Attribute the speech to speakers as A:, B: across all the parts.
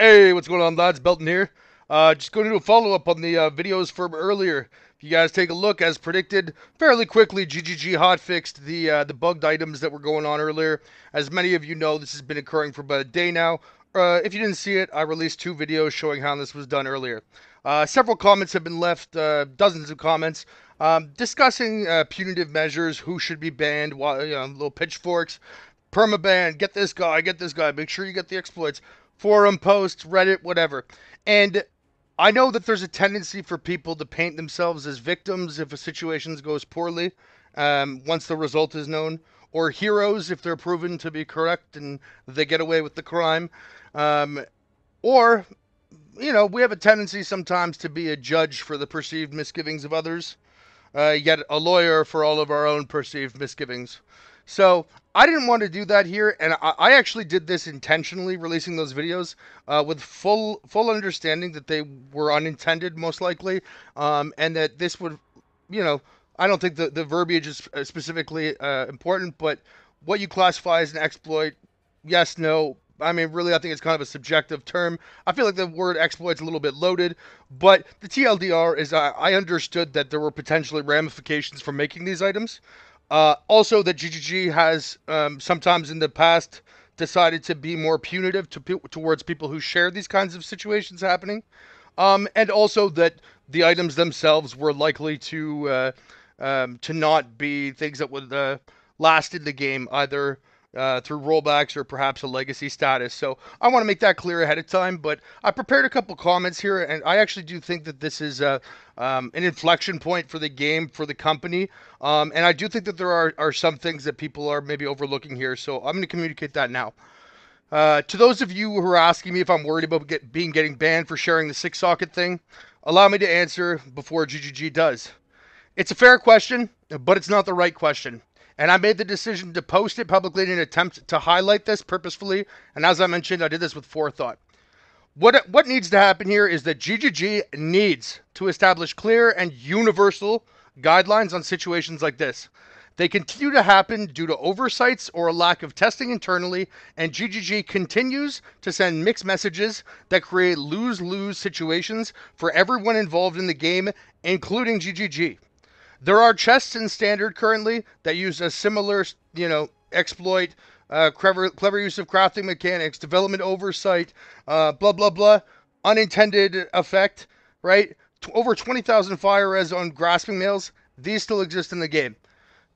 A: Hey, what's going on, lads? Belton here. Just going to do a follow-up on the videos from earlier. If you guys take a look, as predicted, fairly quickly, GGG hotfixed the bugged items that were going on earlier. As many of you know, this has been occurring for about a day now. If you didn't see it, I released 2 videos showing how this was done earlier. Several comments have been left, dozens of comments, discussing punitive measures, who should be banned, little pitchforks, permaban, get this guy, make sure you get the exploits, forum posts, Reddit, whatever. And I know that there's a tendency for people to paint themselves as victims if a situation goes poorly, once the result is known, or heroes if they're proven to be correct and they get away with the crime. Or, we have a tendency sometimes to be a judge for the perceived misgivings of others, yet a lawyer for all of our own perceived misgivings. So I didn't want to do that here, and I actually did this intentionally, releasing those videos with full understanding that they were unintended, most likely, and that this would, I don't think the verbiage is specifically important, but what you classify as an exploit, yes, no. I mean, really, I think it's kind of a subjective term. I feel like the word exploit's a little bit loaded, but the TLDR is I understood that there were potentially ramifications for making these items. Also, that GGG has sometimes in the past decided to be more punitive towards people who share these kinds of situations happening. And also that the items themselves were likely to not be things that would last in the game, either through rollbacks or perhaps a legacy status. So I want to make that clear ahead of time, but I prepared a couple comments here, and I actually do think that this is an inflection point for the game, for the company, and I do think that there are some things that people are maybe overlooking here, so I'm going to communicate that now. To those of you who are asking me if I'm worried about getting banned for sharing the 6-socket thing, allow me to answer before GGG does. It's a fair question, but it's not the right question. And I made the decision to post it publicly in an attempt to highlight this purposefully. And as I mentioned, I did this with forethought. What needs to happen here is that GGG needs to establish clear and universal guidelines on situations like this. They continue to happen due to oversights or a lack of testing internally, and GGG continues to send mixed messages that create lose-lose situations for everyone involved in the game, including GGG. There are chests in Standard currently that use a similar, exploit, clever use of crafting mechanics, development oversight, blah, blah, blah, unintended effect, right? Over 20,000 fire res on grasping nails. These still exist in the game.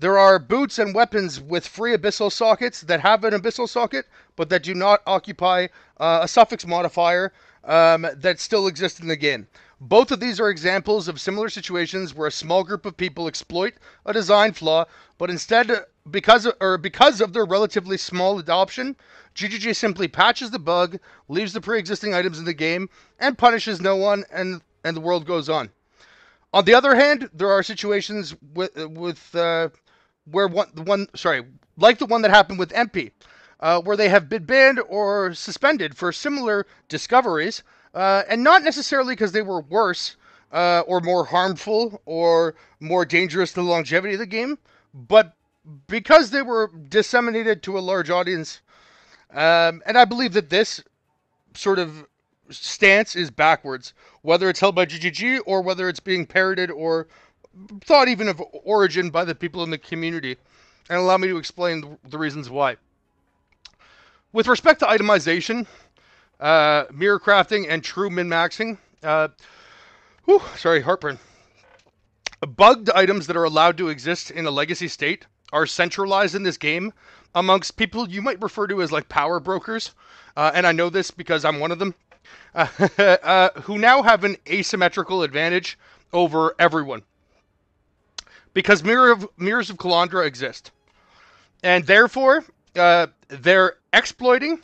A: There are boots and weapons with free abyssal sockets that have an abyssal socket, but that do not occupy a suffix modifier that still exist in the game. Both of these are examples of similar situations where a small group of people exploit a design flaw, but instead, because of their relatively small adoption, GGG simply patches the bug, leaves the pre-existing items in the game, and punishes no one, and the world goes on. On the other hand, there are situations like the one that happened with MP, where they have been banned or suspended for similar discoveries, and not necessarily because they were worse or more harmful or more dangerous to the longevity of the game, but because they were disseminated to a large audience. And I believe that this sort of stance is backwards, whether it's held by GGG or whether it's being parroted or thought even of origin by the people in the community. And allow me to explain the reasons why. With respect to itemization, mirror crafting, and true min-maxing, heartburn. Bugged items that are allowed to exist in a legacy state are centralized in this game amongst people you might refer to as like power brokers, and I know this because I'm one of them, who now have an asymmetrical advantage over everyone. Because mirrors of Calandra exist. And therefore, their exploiting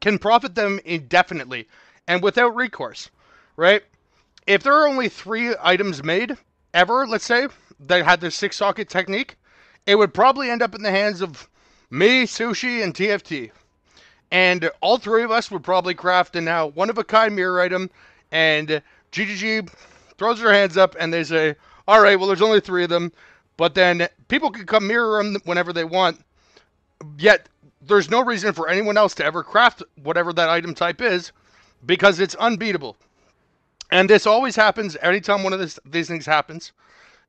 A: can profit them indefinitely and without recourse, right? If there are only 3 items made ever, let's say, that had the 6-socket technique, it would probably end up in the hands of me, Sushi, and TFT. And all 3 of us would probably craft a now one-of-a-kind mirror item, and GGG throws their hands up and they say, all right, well, there's only 3 of them, but then people can come mirror them whenever they want, yet there's no reason for anyone else to ever craft whatever that item type is, because it's unbeatable. And this always happens anytime one of these things happens.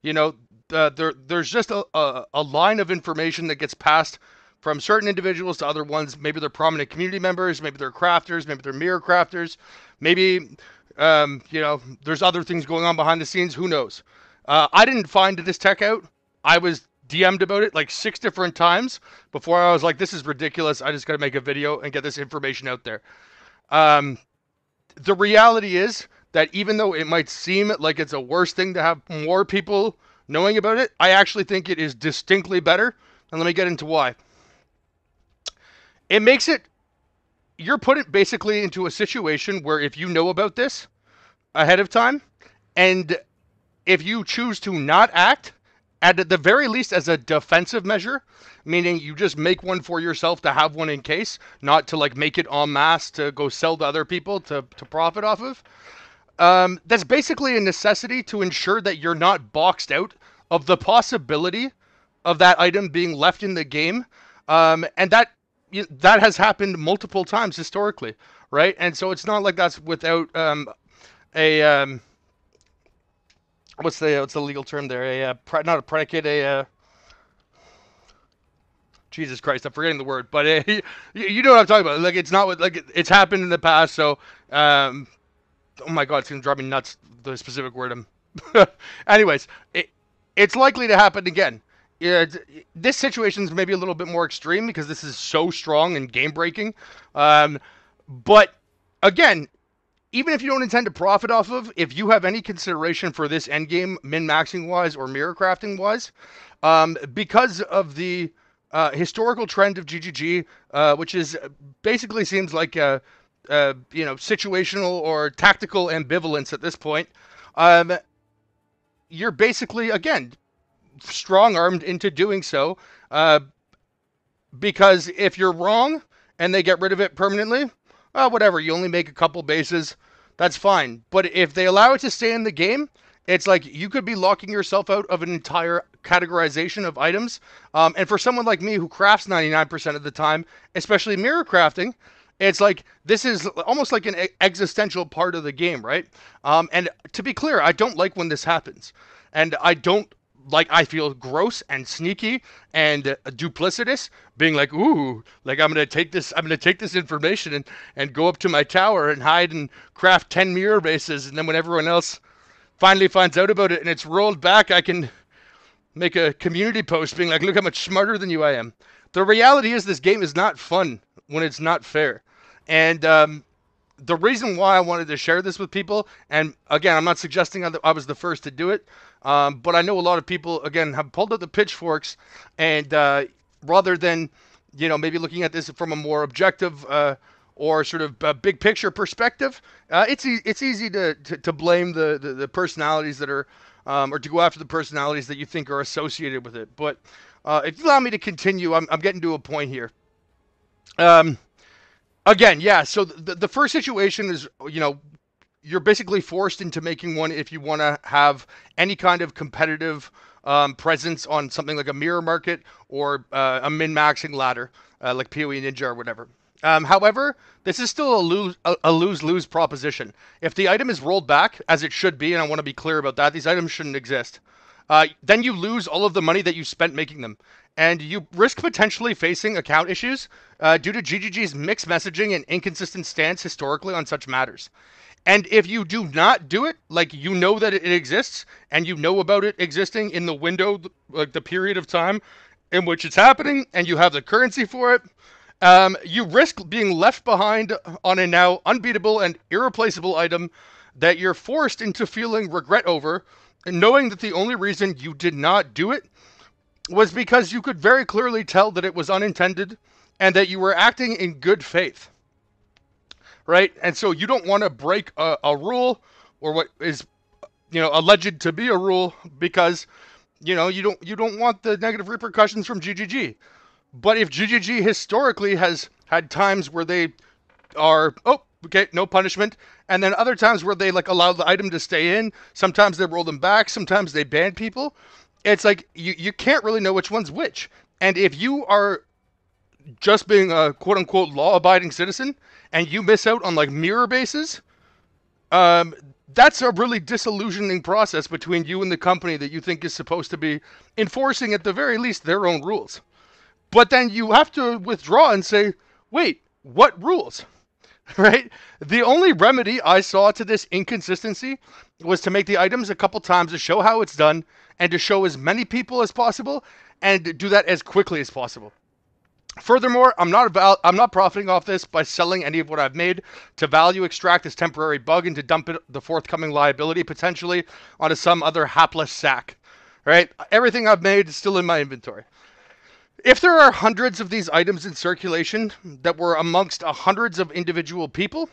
A: You know, there's just a line of information that gets passed from certain individuals to other ones. Maybe they're prominent community members, maybe they're crafters, maybe they're mirror crafters, maybe there's other things going on behind the scenes. Who knows? I didn't find this tech out. I was DM'd about it like 6 different times before I was like, this is ridiculous. I just got to make a video and get this information out there. The reality is that even though it might seem like it's a worse thing to have more people knowing about it, I actually think it is distinctly better. And let me get into why. It makes it, you're put basically into a situation where if you know about this ahead of time, and if you choose to not act, at the very least as a defensive measure, meaning you just make one for yourself to have one in case, not to like make it en masse to go sell to other people to profit off of. That's basically a necessity to ensure that you're not boxed out of the possibility of that item being left in the game. And that has happened multiple times historically, right? And so it's not like that's without what's the legal term there? Not a predicate, Jesus Christ, I'm forgetting the word, but you know what I'm talking about. Like it's not like it's happened in the past, so oh my god, it's gonna drive me nuts, the specific word. Anyways, it's likely to happen again. This situation is maybe a little bit more extreme because this is so strong and game breaking. But again, even if you don't intend to profit off of, if you have any consideration for this endgame, min-maxing wise or mirror crafting wise, because of the historical trend of GGG, which is basically seems like situational or tactical ambivalence at this point, you're basically, again, strong-armed into doing so, because if you're wrong and they get rid of it permanently, whatever, you only make a couple bases, that's fine. But if they allow it to stay in the game, it's like you could be locking yourself out of an entire categorization of items. And for someone like me who crafts 99% of the time, especially mirror crafting, it's like this is almost like an existential part of the game, right? And to be clear, I don't like when this happens. And I feel gross and sneaky and duplicitous, being like, ooh, like I'm gonna take this information and go up to my tower and hide and craft 10 mirror bases, and then when everyone else finally finds out about it and it's rolled back, I can make a community post being like, look how much smarter than you I am. The reality is this game is not fun when it's not fair. And the reason why I wanted to share this with people, and again, I'm not suggesting I was the first to do it, but I know a lot of people, again, have pulled out the pitchforks, and rather than, maybe looking at this from a more objective or sort of big picture perspective, it's easy to blame the personalities that are, or to go after the personalities that you think are associated with it. But if you allow me to continue, I'm getting to a point here. Again, yeah, so the first situation is, you're basically forced into making one if you want to have any kind of competitive presence on something like a mirror market or a min-maxing ladder, like PoE Ninja or whatever. However, this is still a lose-lose proposition. If the item is rolled back, as it should be, and I want to be clear about that, these items shouldn't exist, then you lose all of the money that you spent making them. And you risk potentially facing account issues due to GGG's mixed messaging and inconsistent stance historically on such matters. And if you do not do it, like you know that it exists, and you know about it existing in the window, like the period of time in which it's happening, and you have the currency for it, you risk being left behind on a now unbeatable and irreplaceable item that you're forced into feeling regret over, and knowing that the only reason you did not do it was because you could very clearly tell that it was unintended and that you were acting in good faith. Right? And so you don't want to break a rule or what is, alleged to be a rule because, you don't want the negative repercussions from GGG. But if GGG historically has had times where they are, okay, no punishment, and then other times where they allow the item to stay in, sometimes they roll them back, sometimes they ban people, it's like you can't really know which one's which. And if you are just being a quote-unquote law-abiding citizen, and you miss out on like mirror bases, um, that's a really disillusioning process between you and the company that you think is supposed to be enforcing at the very least their own rules. But then you have to withdraw and say, wait, what rules? Right? The only remedy I saw to this inconsistency was to make the items a couple times to show how it's done and to show as many people as possible and do that as quickly as possible. Furthermore, I'm not profiting off this by selling any of what I've made to value extract this temporary bug and to dump it the forthcoming liability potentially onto some other hapless sack. Right? Everything I've made is still in my inventory. If there are hundreds of these items in circulation that were amongst hundreds of individual people,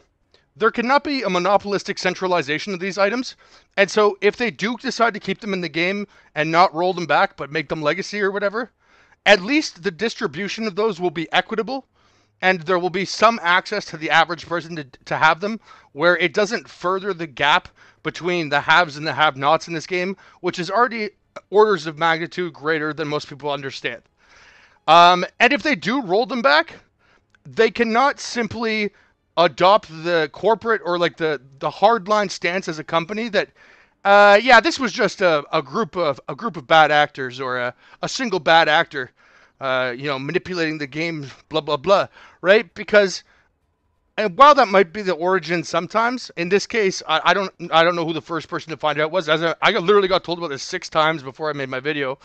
A: there cannot be a monopolistic centralization of these items. And so if they do decide to keep them in the game and not roll them back but make them legacy or whatever, at least the distribution of those will be equitable and there will be some access to the average person to have them where it doesn't further the gap between the haves and the have-nots in this game, which is already orders of magnitude greater than most people understand. And if they do roll them back, they cannot simply adopt the corporate or like the hardline stance as a company that yeah, this was just a group of bad actors or a single bad actor, manipulating the game, blah blah blah, right? Because and while that might be the origin sometimes, in this case, I don't know who the first person to find out was. I literally got told about this 6 times before I made my video.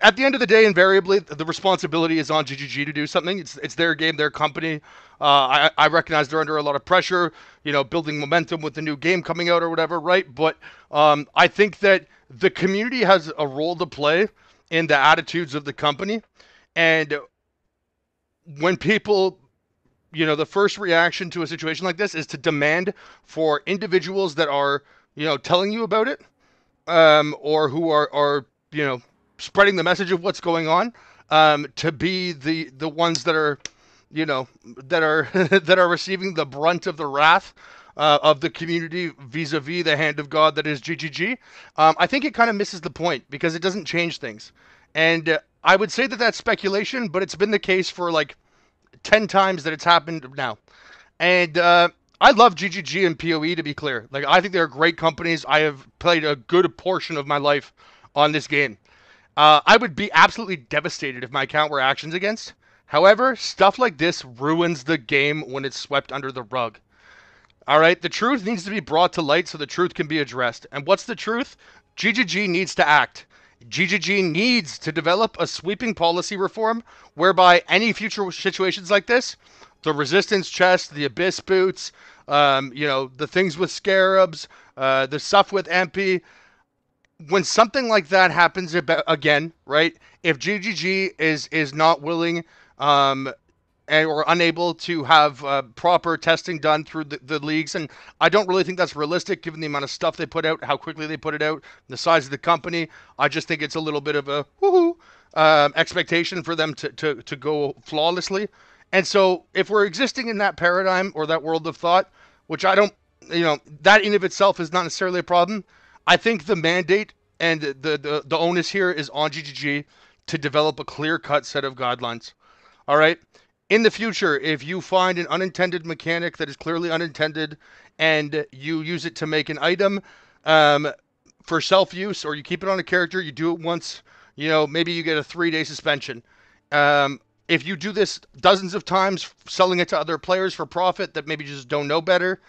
A: At the end of the day, invariably, the responsibility is on GGG to do something. It's their game, their company. I recognize they're under a lot of pressure, building momentum with the new game coming out or whatever, right? But I think that the community has a role to play in the attitudes of the company. And when people, the first reaction to a situation like this is to demand for individuals that are, telling you about it, or who are spreading the message of what's going on, to be the ones that are, that are that are receiving the brunt of the wrath of the community vis-a-vis the hand of God that is GGG. I think it kind of misses the point because it doesn't change things. And I would say that that's speculation, but it's been the case for like 10 times that it's happened now. And I love GGG and PoE, to be clear. Like, I think they're great companies. I have played a good portion of my life on this game. I would be absolutely devastated if my account were actions against. However, stuff like this ruins the game when it's swept under the rug. Alright, the truth needs to be brought to light so the truth can be addressed. And what's the truth? GGG needs to act. GGG needs to develop a sweeping policy reform whereby any future situations like this, the resistance chest, the abyss boots, the things with scarabs, the stuff with MP, when something like that happens again, right? If GGG is not willing or unable to have proper testing done through the leagues, and I don't really think that's realistic given the amount of stuff they put out, how quickly they put it out, the size of the company. I just think it's a little bit of a woohoo expectation for them to go flawlessly. And so if we're existing in that paradigm or that world of thought, which I don't, that in of itself is not necessarily a problem, I think the mandate and the onus here is on GGG to develop a clear-cut set of guidelines. All right? In the future, if you find an unintended mechanic that is clearly unintended and you use it to make an item for self-use, or you keep it on a character, you do it once, maybe you get a 3-day suspension. If you do this dozens of times, selling it to other players for profit that maybe just don't know better,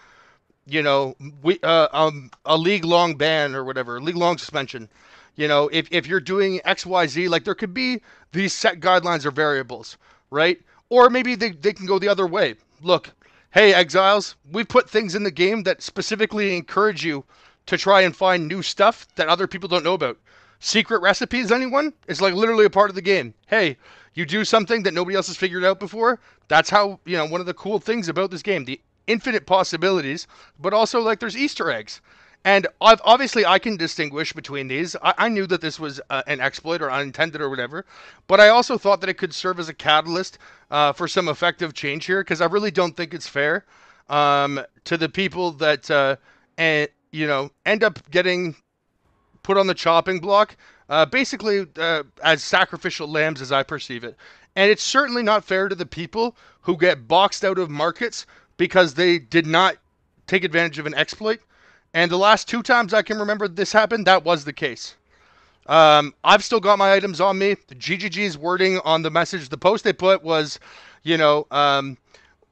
A: a league-long ban or whatever, league-long suspension. If you're doing XYZ, like there could be these set guidelines or variables, right? Or maybe they can go the other way. Look, hey, Exiles, we put things in the game that specifically encourage you to try and find new stuff that other people don't know about. Secret recipes, anyone? It's like literally a part of the game. Hey, you do something that nobody else has figured out before. That's how, one of the cool things about this game, the infinite possibilities, but also like there's Easter eggs. And obviously I can distinguish between these. I knew that this was an exploit or unintended or whatever, but I also thought that it could serve as a catalyst for some effective change here, because I really don't think it's fair to the people that end up getting put on the chopping block basically as sacrificial lambs, as I perceive it. And it's certainly not fair to the people who get boxed out of markets because they did not take advantage of an exploit. And the last 2 times I can remember this happened, that was the case. I've still got my items on me. GGG's wording on the message, the post they put was, you know,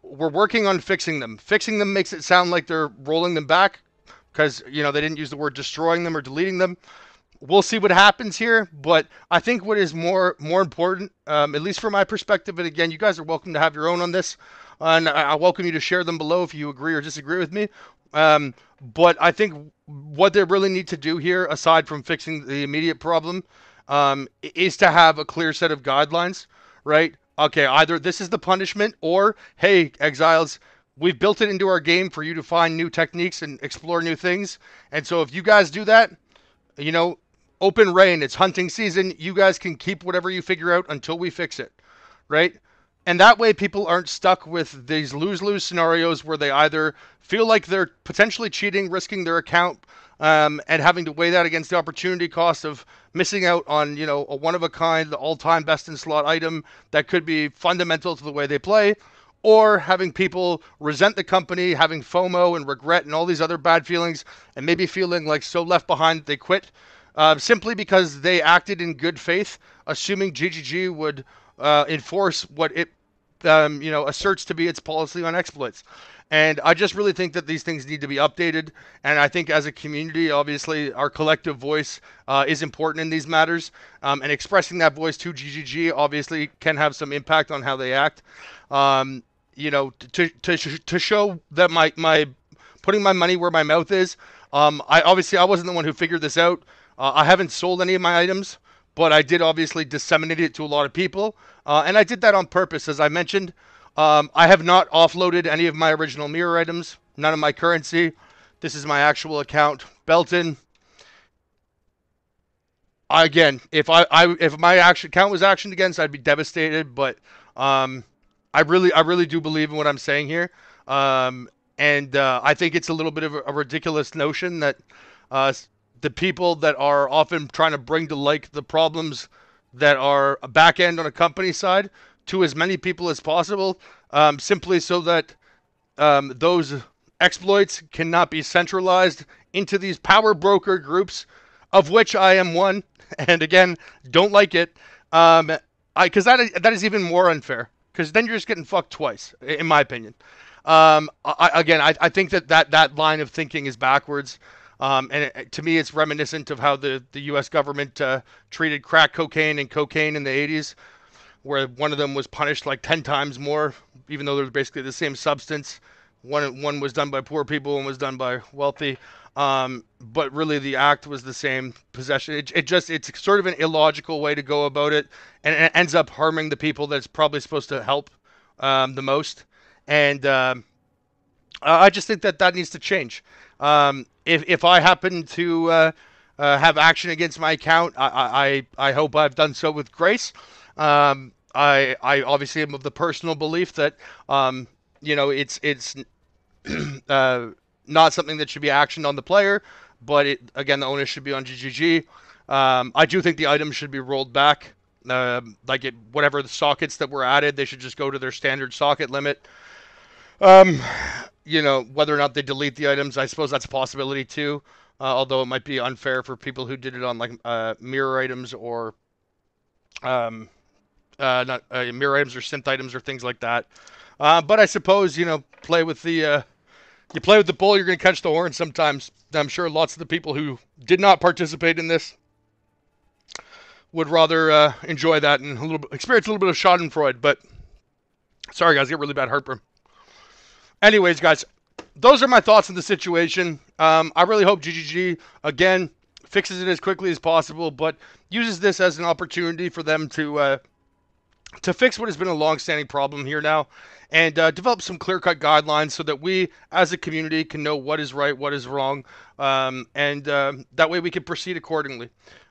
A: we're working on fixing them. Fixing them makes it sound like they're rolling them back because, you know, they didn't use the word destroying them or deleting them. We'll see what happens here, but I think what is more important, at least from my perspective, and again, you guys are welcome to have your own on this, and I welcome you to share them below if you agree or disagree with me. But I think what they really need to do here, aside from fixing the immediate problem, is to have a clear set of guidelines, right? Okay, either this is the punishment, or hey, exiles, we've built it into our game for you to find new techniques and explore new things, and so if you guys do that, you know, open reign, it's hunting season, you guys can keep whatever you figure out until we fix it, right? And that way people aren't stuck with these lose-lose scenarios where they either feel like they're potentially cheating, risking their account, and having to weigh that against the opportunity cost of missing out on, you know, a one-of-a-kind, all-time best-in-slot item that could be fundamental to the way they play, or having people resent the company, having FOMO and regret and all these other bad feelings, and maybe feeling like so left behind that they quit, simply because they acted in good faith, assuming GGG would enforce what it you know, asserts to be its policy on exploits. And I just really think that these things need to be updated. And I think as a community, obviously, our collective voice is important in these matters. And expressing that voice to GGG obviously can have some impact on how they act. You know, to show that my putting my money where my mouth is. I wasn't the one who figured this out. I haven't sold any of my items, but I did obviously disseminate it to a lot of people. And I did that on purpose, as I mentioned. I have not offloaded any of my original mirror items, none of my currency. This is my actual account, Belton. Again, if my account was actioned against, I'd be devastated. But I really do believe in what I'm saying here. And I think it's a little bit of a ridiculous notion that the people that are often trying to bring to light the problems that are a back end on a company side to as many people as possible, simply so that those exploits cannot be centralized into these power broker groups, of which I am one, and again, don't like it, because that is even more unfair, because then you're just getting fucked twice, in my opinion. I think that line of thinking is backwards. And to me, it's reminiscent of how the U.S. government treated crack cocaine and cocaine in the 80s, where one of them was punished like 10 times more, even though they're basically the same substance. One was done by poor people, one was done by wealthy. But really, the act was the same: possession. It's sort of an illogical way to go about it, and it ends up harming the people that's probably supposed to help the most. And I just think that needs to change. If I happen to have action against my account, I hope I've done so with grace. I obviously am of the personal belief that you know, it's not something that should be actioned on the player, but again, the onus should be on GGG. I do think the items should be rolled back. Whatever the sockets that were added, they should just go to their standard socket limit. You know, whether or not they delete the items, I suppose that's a possibility too. Although it might be unfair for people who did it on like mirror items or not mirror items or synth items or things like that. But I suppose, you know, play with the you play with the bull, you're going to catch the horn sometimes. I'm sure lots of the people who did not participate in this would rather enjoy that and experience a little bit of Schadenfreude. But sorry, guys, I get really bad heartburn. Anyways, guys, those are my thoughts on the situation. I really hope GGG, again, fixes it as quickly as possible, but uses this as an opportunity for them to fix what has been a long-standing problem here now, and develop some clear-cut guidelines so that we, as a community, can know what is right, what is wrong, and that way we can proceed accordingly.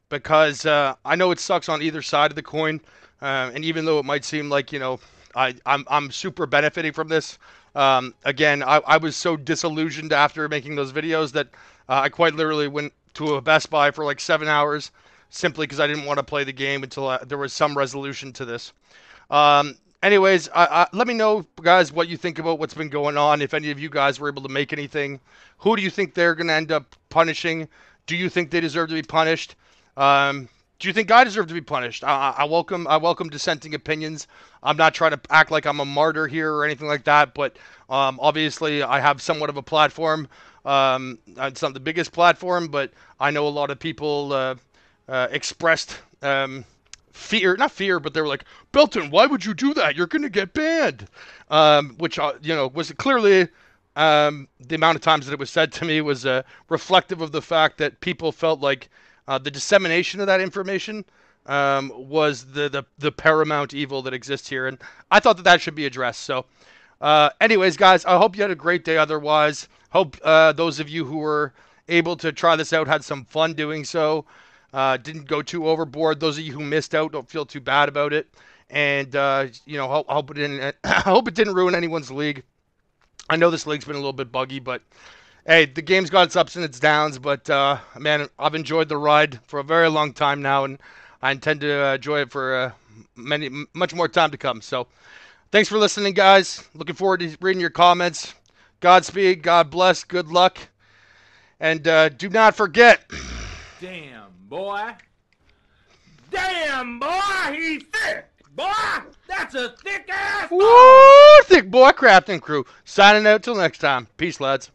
A: Because I know it sucks on either side of the coin, and even though it might seem like, you know, I'm super benefiting from this, again, I was so disillusioned after making those videos that I quite literally went to a Best Buy for like 7 hours, simply because I didn't want to play the game until there was some resolution to this. Anyways, let me know, guys, what you think about what's been going on. If any of you guys were able to make anything, who do you think they're going to end up punishing? Do you think they deserve to be punished? Do you think I deserve to be punished? I welcome dissenting opinions. I'm not trying to act like I'm a martyr here or anything like that, but obviously I have somewhat of a platform. It's not the biggest platform, but I know a lot of people expressed fear, not fear, but they were like, Belton, why would you do that? You're going to get banned. Which, was clearly the amount of times that it was said to me was reflective of the fact that people felt like the dissemination of that information was the paramount evil that exists here. And I thought that should be addressed. So anyways, guys, I hope you had a great day otherwise. Hope those of you who were able to try this out had some fun doing so. Didn't go too overboard. Those of you who missed out, don't feel too bad about it. And, hope it didn't ruin anyone's league. I know this league's been a little bit buggy, but hey, the game's got its ups and its downs. But, man, I've enjoyed the ride for a very long time now, and I intend to enjoy it for much more time to come. So thanks for listening, guys. Looking forward to reading your comments. Godspeed, God bless, good luck. And do not forget...
B: Damn, boy. Damn, boy, he's thick. Boy, that's a thick ass.
A: Woo, thick boy crafting crew. Signing out till next time. Peace, lads.